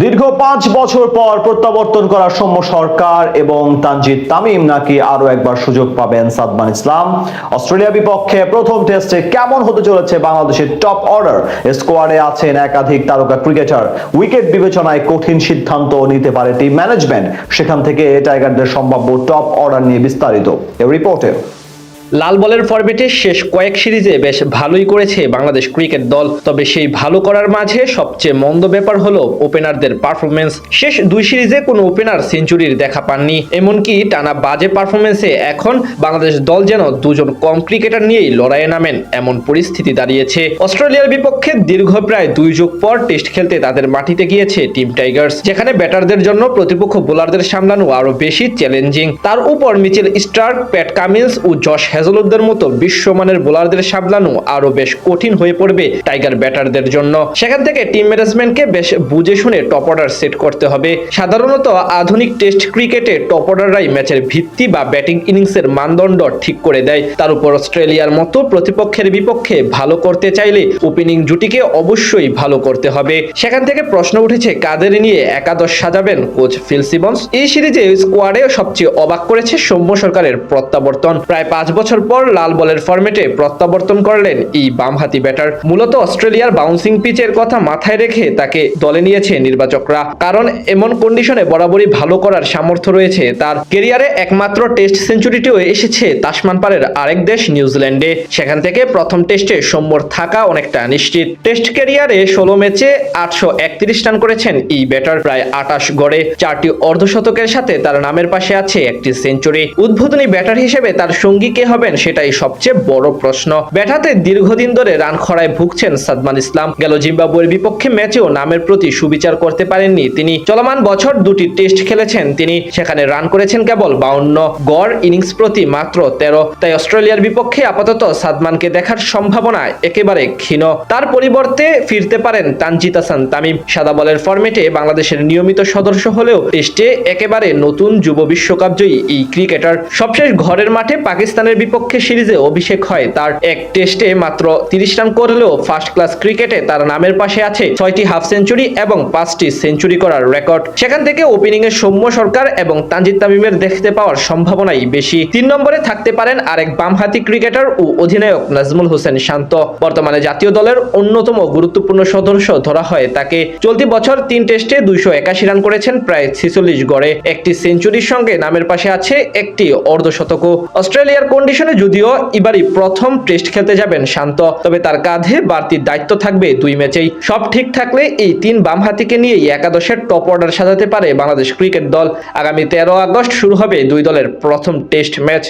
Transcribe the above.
দীর্ঘ 5 বছর পর প্রত্যাবর্তন করা সৌম্য সরকার এবং তানজিদ তামিম নাকি আরো একবার সুযোগ পাবেন সাদমান ইসলাম। অস্ট্রেলিয়া বিপক্ষে প্রথম টেস্টে কেমন হতে চলেছে বাংলাদেশের টপ অর্ডার? স্কোয়াডে আছেন একাধিক তারকা ক্রিকেটার, উইকেট বিবেচনায় কঠিন সিদ্ধান্ত নিতে পারে টিম ম্যানেজমেন্ট। সেখান থেকে টাইগারদের সম্ভাব্য টপ অর্ডার নিয়ে বিস্তারিত এই রিপোর্টে। লাল বলের ফরম্যাটে শেষ কয়েক সিরিজে বেশ ভালোই করেছে বাংলাদেশ ক্রিকেট দল, তবে সেই ভালো করার মাঝে সবচেয়ে মন্দ ব্যাপার হলো ওপেনারদের পারফরমেন্স। শেষ দুই সিরিজে কোনো ওপেনার সেঞ্চুরির দেখা পাননি, এমনকি টানা বাজে পারফরমেন্সে এখন বাংলাদেশ দল যেন দুজন কম ক্রিকেটার নিয়েই লড়াইয়ে নামেন এমন পরিস্থিতি দাঁড়িয়েছে। অস্ট্রেলিয়ার বিপক্ষে দীর্ঘ প্রায় 2 যুগ পর টেস্ট খেলতে তাদের মাটিতে গিয়েছে টিম টাইগার্স, যেখানে ব্যাটারদের জন্য প্রতিপক্ষ বোলারদের সামলানো আরো বেশি চ্যালেঞ্জিং। তার উপর মিচেল স্টার্ক, প্যাট কামিন্স ও জশ হেজলউডদের মতো বিশ্বমানের বোলারদের সামলানো আরো বেশ কঠিন হয়ে পড়বে টাইগার ব্যাটারদের জন্য। সেখান থেকে টিম ম্যানেজমেন্টকে বেশ বুঝে শুনে টপ অর্ডার সেট করতে হবে। সাধারণত আধুনিক টেস্ট ক্রিকেটে টপ অর্ডাররাই ম্যাচের ভিত্তি বা ব্যাটিং ইনিংসের মানদণ্ড ঠিক করে দেয়। তার উপর অস্ট্রেলিয়ার মতো প্রতিপক্ষের বিপক্ষে ভালো করতে চাইলে ওপেনিং জুটিকে অবশ্যই ভালো করতে হবে। সেখান থেকে প্রশ্ন উঠেছে কাদের নিয়ে একাদশ সাজাবেন কোচ ফিল সিমন্স। এই সিরিজে স্কোয়াডে সবচেয়ে অবাক করেছে সৌম্য সরকারের প্রত্যাবর্তন। প্রায় 5 বছর পর লাল বলের ফরম্যাটে প্রত্যাবর্তন করলেন এই বামহাতি ব্যাটার। মূলত অস্ট্রেলিয়ার বাউন্সিং পিচের কথা মাথায় রেখে তাকে দলে নিয়েছে নির্বাচকরা, কারণ এমন কন্ডিশনে বরাবরই ভালো করার সামর্থ্য রয়েছে তার। ক্যারিয়ারে একমাত্র টেস্ট সেঞ্চুরিটিও এসেছে তাসমান পারের আরেক দেশ নিউজিল্যান্ডে। সেখান থেকে প্রথম টেস্টে সৌম্যর থাকা অনেকটা নিশ্চিত। টেস্ট ক্যারিয়ারে 16 ম্যাচে 831 রান করেছেন এই ব্যাটার, প্রায় 28 গড়ে 4টি অর্ধশতকের সাথে তার নামের পাশে আছে একটি সেঞ্চুরি। উদ্বোধনী ব্যাটার হিসেবে তার সঙ্গী কে হবেন সেটাই সবচেয়ে বড় প্রশ্ন। ব্যাটাতে দীর্ঘদিন ধরে রান খরায় ভুগছেন সাদমান ইসলাম। গেল জিম্বাবুয়ের বিপক্ষে ম্যাচেও নামের প্রতি সুবিচার করতে পারেননি তিনি। চলমান বছর 2টি টেস্ট খেলেছেন তিনি, সেখানে রান করেছেন কেবল 52, গড় ইনিংস প্রতি মাত্র 13। তাই অস্ট্রেলিয়ার বিপক্ষে আপাতত সাদমানকে দেখার সম্ভাবনা একেবারে ক্ষীণ। তার পরিবর্তে ফিরতে পারেন তানজিদ তামিম। সাদা বলের ফরম্যাটে বাংলাদেশের নিয়মিত সদস্য হলেও টেস্টে একেবারে নতুন যুব বিশ্বকাপ জয়ী এই ক্রিকেটার। সবশেষ ঘরের মাঠে পাকিস্তানের বিপক্ষে সিরিজে অভিষেক হয় তার। এক টেস্টে মাত্র 30 রান করলেও ফার্স্ট ক্লাস ক্রিকেটে তার নামের পাশে আছে 6টি হাফ সেঞ্চুরি এবং 5টি সেঞ্চুরি করার রেকর্ড। সেখান থেকে ওপেনিং এ সৌম্য সরকার এবং তানজিদ তামিমের দেখতে পাওয়ার সম্ভাবনাই বেশি। 3 নম্বরে থাকতে পারেন আরেক বামহাতি ক্রিকেটার ও অধিনায়ক নাজমুল হোসেন শান্ত। বর্তমানে জাতীয় দলের অন্যতম গুরুত্বপূর্ণ সদস্য ধরা হয় তাকে। চলতি বছর 3 টেস্টে 281 রান করেছেন, প্রায় 46 গড়ে, একটি সেঞ্চুরির সঙ্গে নামের পাশে আছে একটি অর্ধশতকও। অস্ট্রেলিয়ার কন্ডিশনে যদিও এবারই প্রথম টেস্ট খেলতে যাবেন শান্ত, তবে তার কাঁধে বাড়তি দায়িত্ব থাকবে 2 ম্যাচেই। সব ঠিক থাকলে এই 3 বামহাতিকে নিয়েই একাদশের টপ অর্ডার সাজাতে পারে বাংলাদেশ ক্রিকেট দল। আগামী 13 আগস্ট শুরু হবে 2 দলের প্রথম টেস্ট ম্যাচ।